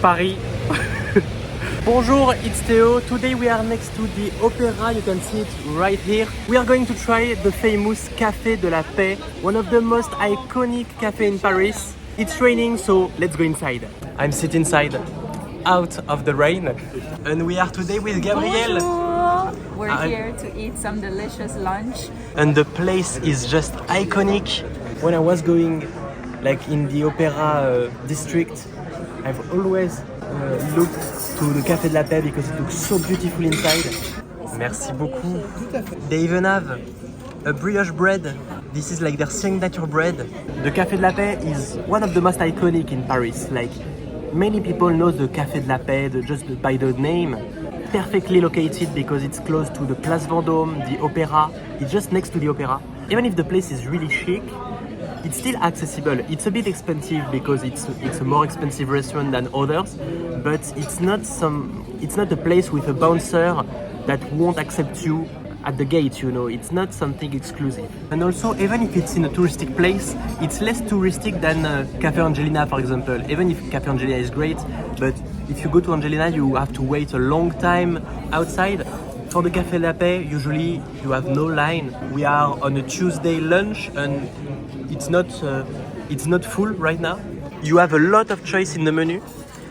Paris. Bonjour, it's Théo. Today we are next to the opera. You can see it right here. We are going to try the famous Café de la Paix, one of the most iconic cafés in Paris. It's raining, so let's go inside. I'm sitting inside, out of the rain. And we are today with Gabrielle. Bonjour. We're here to eat some delicious lunch. And the place is just iconic. When I was going like in the opera district, I've always looked to the Café de la Paix because it looks so beautiful inside. Merci beaucoup. They even have a brioche bread. This is like their signature bread. The Café de la Paix is one of the most iconic in Paris. Like many people know the Café de la Paix just by the name. Perfectly located because it's close to the Place Vendôme, the opera. It's just next to the opera. Even if the place is really chic, it's still accessible. It's a bit expensive because it's a more expensive restaurant than others, but it's not a place with a bouncer that won't accept you at the gate, you know. It's not something exclusive. And also, even if it's in a touristic place, it's less touristic than Café Angelina, for example. Even if Café Angelina is great, but if you go to Angelina, you have to wait a long time outside. For the Café de la Paix, usually you have no line. We are on a Tuesday lunch and it's not full right now. You have a lot of choice in the menu.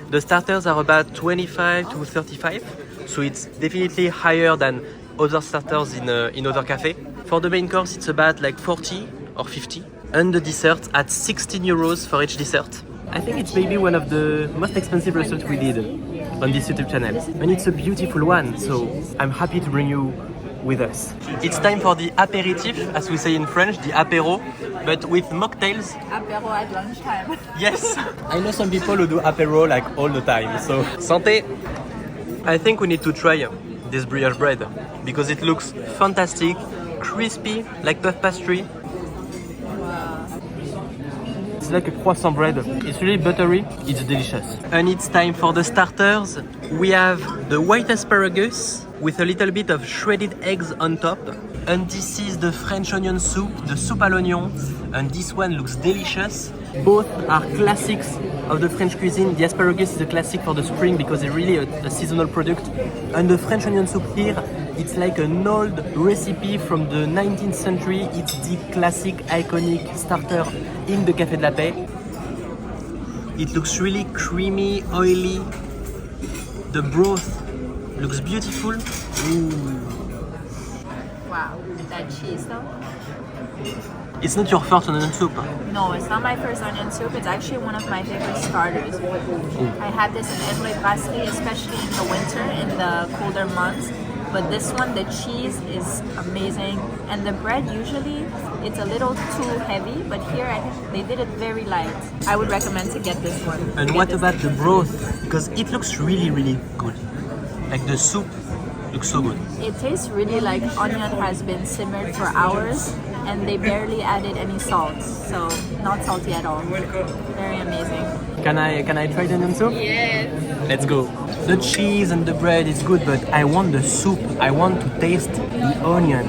The starters are about 25 to 35, so it's definitely higher than other starters in other cafés. For the main course, it's about like 40 or 50, and the dessert at 16 euros for each dessert. I think it's maybe one of the most expensive restaurants we did on this YouTube channel. And it's a beautiful one, so I'm happy to bring you with us. It's time for the apéritif, as we say in French, the apéro, but with mocktails. Apéro at lunchtime. Yes! I know some people who do apéro like all the time, so santé! I think we need to try this brioche bread because it looks fantastic, crispy, like puff pastry. It's like a croissant bread. It's really buttery. It's delicious. And it's time for the starters. We have the white asparagus with a little bit of shredded eggs on top. And this is the French onion soup, the soupe à l'oignon. And this one looks delicious. Both are classics of the French cuisine. The asparagus is a classic for the spring because it's really a seasonal product. And the French onion soup here, it's like an old recipe from the 19th century. It's the classic, iconic starter in the Café de la Paix. It looks really creamy, oily. The broth looks beautiful. Ooh. Wow, that cheese though? It's not your first onion soup. No, it's not my first onion soup. It's actually one of my favorite starters. I had this in Edouard Brasserie, especially in the winter, in the colder months. But this one, the cheese is amazing. And the bread, usually, it's a little too heavy. But here, I think they did it very light. I would recommend to get this one. And what about the broth? Because it looks really, really good. Like the soup looks so good. It tastes really like onion has been simmered for hours. And they barely added any salt, so not salty at all. Very amazing. Can I try the onion soup? Yes. Let's go. The cheese and the bread is good, but I want the soup. I want to taste the onion.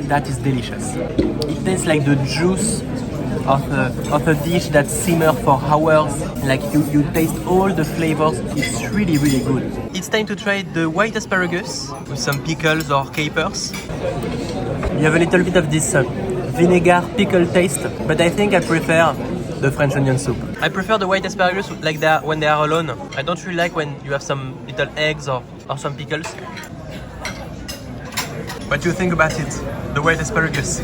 That is delicious. It tastes like the juice of a dish that simmers for hours. Like you taste all the flavors. It's really, really good. It's time to try the white asparagus with some pickles or capers. You have a little bit of this vinegar pickle taste, but I think I prefer the French onion soup. I prefer the white asparagus like that when they are alone. I don't really like when you have some little eggs or some pickles. What do you think about it? The white asparagus?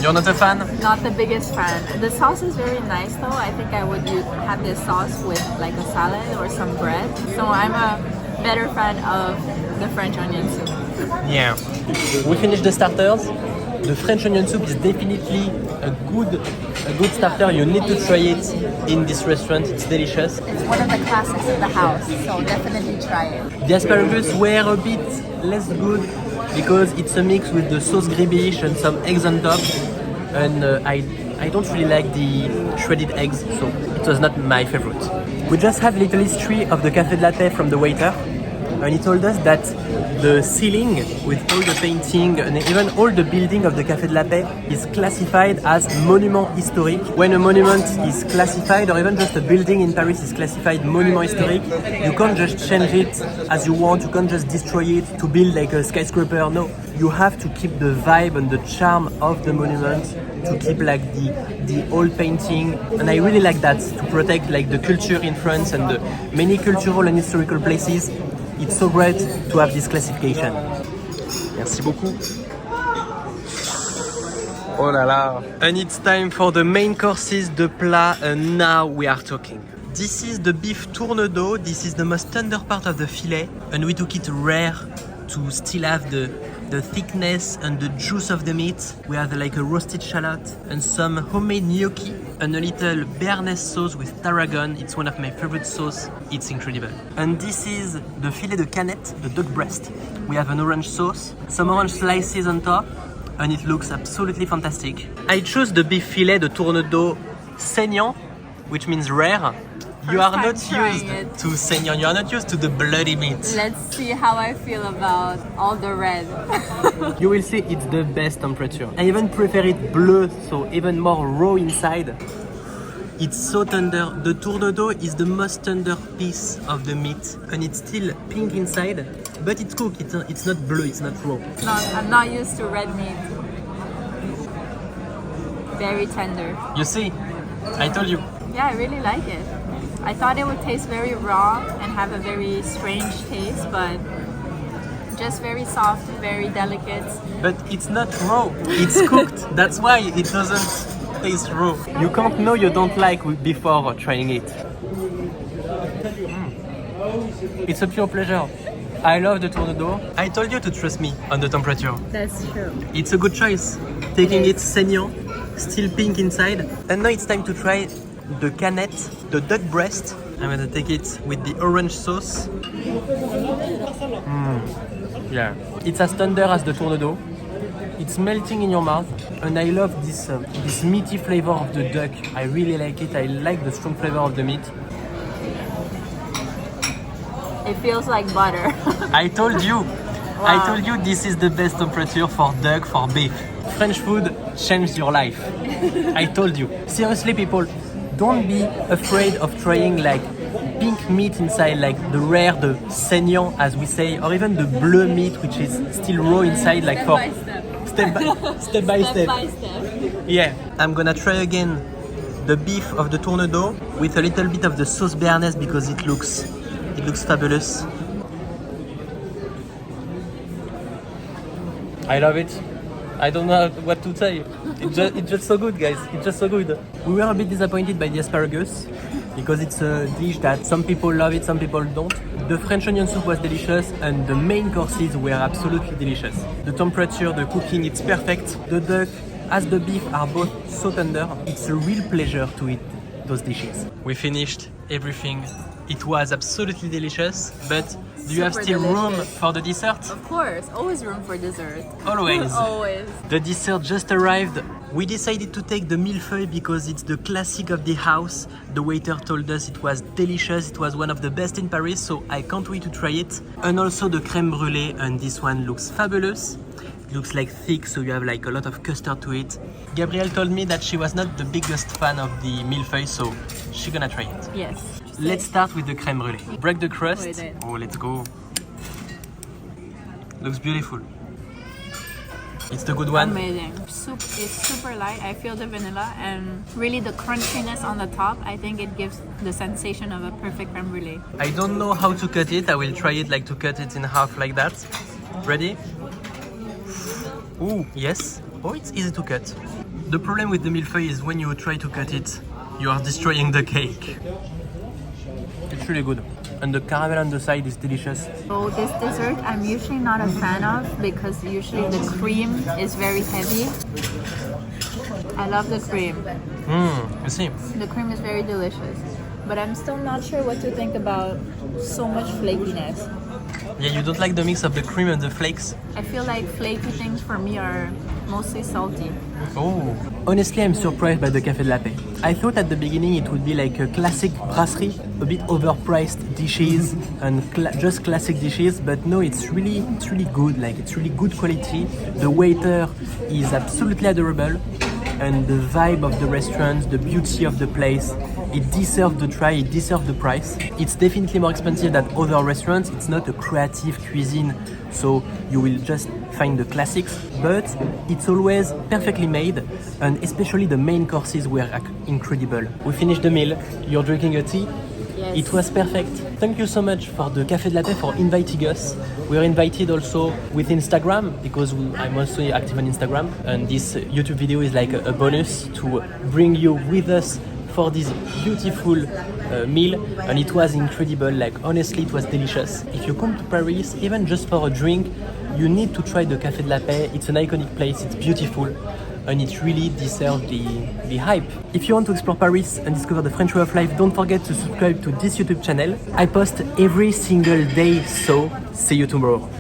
You're not a fan? Not the biggest fan. The sauce is very nice though. I think I would have this sauce with like a salad or some bread. So I'm a better fan of the French onion soup. Yeah. We finished the starters. The French onion soup is definitely a good starter. You need to try it in this restaurant. It's delicious. It's one of the classics of the house, so definitely try it. The asparagus were a bit less good because it's a mix with the sauce gribiche and some eggs on top. And I don't really like the shredded eggs, so it was not my favorite. We just have little history of the Café de la Paix from the waiter. and he told us that the ceiling with all the painting and even all the building of the Café de la Paix is classified as monument historique. When a monument is classified, or even just a building in Paris is classified monument historique, you can't just change it as you want, you can't just destroy it to build like a skyscraper. No, you have to keep the vibe and the charm of the monument, to keep like the old painting, and I really like that, to protect like the culture in France and the many cultural and historical places. It's so great to have this classification. Merci beaucoup. Oh là là. And it's time for the main courses, the plat, and now we are talking. This is the beef tourne-dos. This is the most tender part of the filet, and we took it rare to still have the thickness and the juice of the meat. We have like a roasted shallot and some homemade gnocchi and a little béarnaise sauce with tarragon. It's one of my favorite sauce. It's incredible. And this is the filet de canette, the duck breast. We have an orange sauce, some orange slices on top, and it looks absolutely fantastic. I chose the beef filet de tourne-dos saignant, which means rare. You are not used to saignant, you are not used to the bloody meat. Let's see how I feel about all the red. You will see it's the best temperature. I even prefer it bleu, so even more raw inside. It's so tender. The tourne-dos is the most tender piece of the meat, and it's still pink inside, but it's cooked. It's not bleu, it's not raw. I'm not used to red meat. Very tender. You see, I told you. Yeah, I really like it. I thought it would taste very raw and have a very strange taste, but just very soft, very delicate. But it's not raw, it's cooked. That's why it doesn't taste raw. You can't know you don't like before trying it. It's a pure pleasure. I love the tourne-dos. I told you to trust me on the temperature. That's true. It's a good choice. Taking it saignant, still pink inside. And now it's time to try the canette, the duck breast. I'm gonna take it with the orange sauce. Yeah, it's as tender as the tourne-dos. It's melting in your mouth, and I love this meaty flavor of the duck. I really like it. I like the strong flavor of the meat. It feels like butter. I told you. Wow. I told you this is the best temperature for duck, for beef. French food changed your life. I told you. Seriously, people, don't be afraid of trying like pink meat inside, like the rare, the saignant as we say, or even the bleu meat, which is still raw inside, like for step by step. Yeah, I'm gonna try again the beef of the tourne-dos with a little bit of the sauce béarnaise because it looks fabulous. I love it. I don't know what to say. It's just so good, guys. It's just so good. We were a bit disappointed by the asparagus because it's a dish that some people love it, some people don't. The French onion soup was delicious and the main courses were absolutely delicious. The temperature, the cooking, it's perfect. The duck, as the beef, are both so tender. It's a real pleasure to eat those dishes. We finished everything. It was absolutely delicious, but do you have still room for the dessert? Of course, always room for dessert. Always. Always. The dessert just arrived. We decided to take the millefeuille because it's the classic of the house. The waiter told us it was delicious, it was one of the best in Paris, so I can't wait to try it. And also the crème brûlée, and this one looks fabulous. It looks like thick, so you have like a lot of custard to it. Gabrielle told me that she was not the biggest fan of the millefeuille, so she's gonna try it. Yes. Let's start with the crème brûlée. Break the crust. Oh, let's go. Looks beautiful. It's the good one. Amazing. Soup is super light. I feel the vanilla and really the crunchiness on the top. I think it gives the sensation of a perfect crème brûlée. I don't know how to cut it. I will try it like to cut it in half like that. Ready? Ooh, yes. Oh, it's easy to cut. The problem with the millefeuille is when you try to cut it, you are destroying the cake. It's really good. And the caramel on the side is delicious. So this dessert I'm usually not a fan of because usually the cream is very heavy. I love the cream. You see? The cream is very delicious. But I'm still not sure what to think about so much flakiness. Yeah, you don't like the mix of the cream and the flakes? I feel like flaky things for me are mostly salty. Oh, Honestly, I'm surprised by the Café de la Paix. I thought at the beginning it would be like a classic brasserie, a bit overpriced dishes and just classic dishes, but no, it's really good. Like it's really good quality. The waiter is absolutely adorable, and the vibe of the restaurant, the beauty of the place, it deserves the try, it deserves the price. It's definitely more expensive than other restaurants. It's not a creative cuisine, so you will just find the classics, but it's always perfectly made, and especially the main courses were incredible. We finished the meal. You're drinking a tea? Yes. It was perfect. Thank you so much for the Café de la Paix for inviting us. We are invited also with Instagram because I'm also active on Instagram, and this YouTube video is like a bonus to bring you with us for this beautiful meal, and it was incredible. Like honestly, it was delicious. If you come to Paris, even just for a drink, you need to try the Café de la Paix. It's an iconic place, it's beautiful, and it really deserves the hype. If you want to explore Paris and discover the French way of life, don't forget to subscribe to this YouTube channel. I post every single day, so see you tomorrow.